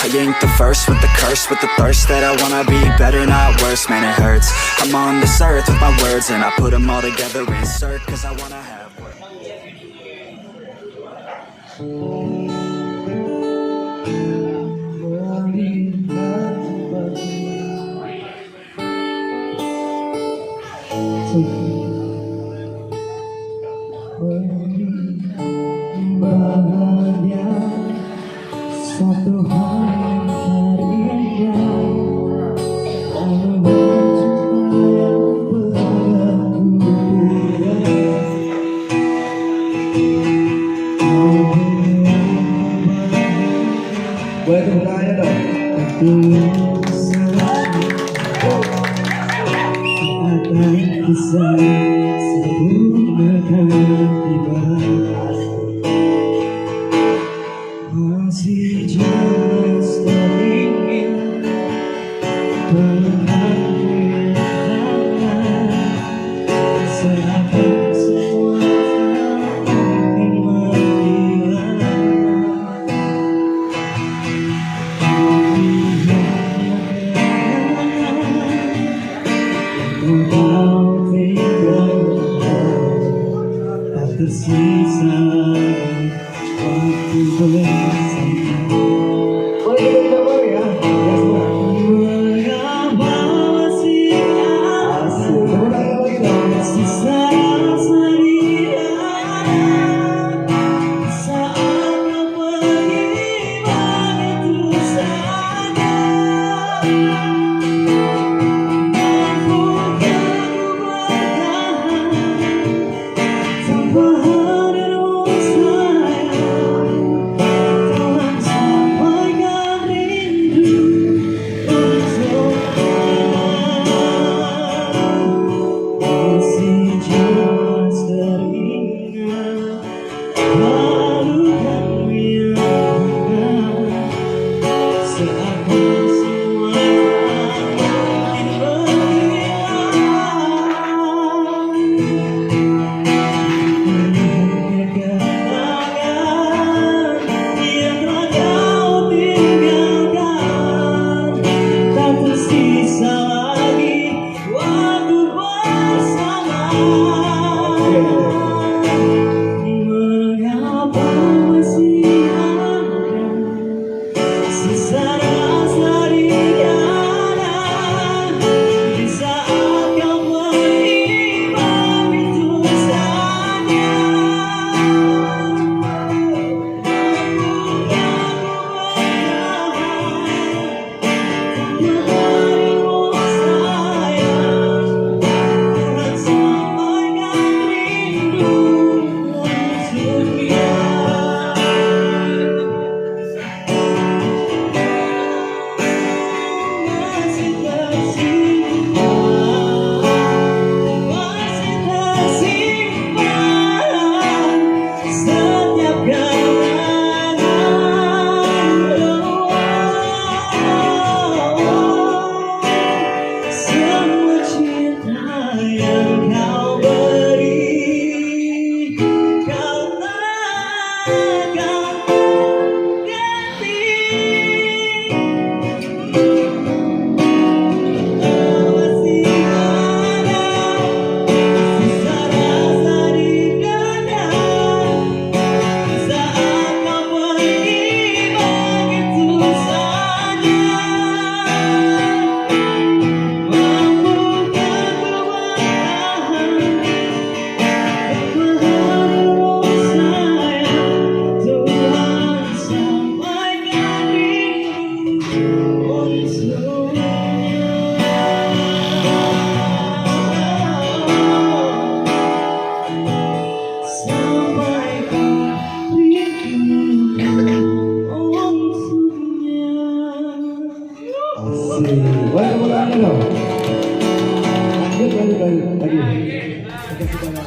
I ain't the first with the curse, with the thirst that I wanna be better, not worse, man it hurts. I'm on this earth with my words and I put them all together, insert, cause I wanna have words. Bahagia satu hari indah, boleh tepuk tangannya dong. Akan bisa sempurnakan ibadah, masih jelas teringin berhadir seakan semua ingin menghilang. Kau tinggal tak tersisa waktu bersama. Boleh kita baru ya? Mengapa masih ada sisa rasa dia saat kau pergi begitu saja. Boleh tepuk tangannya dong. Lanjut lagi.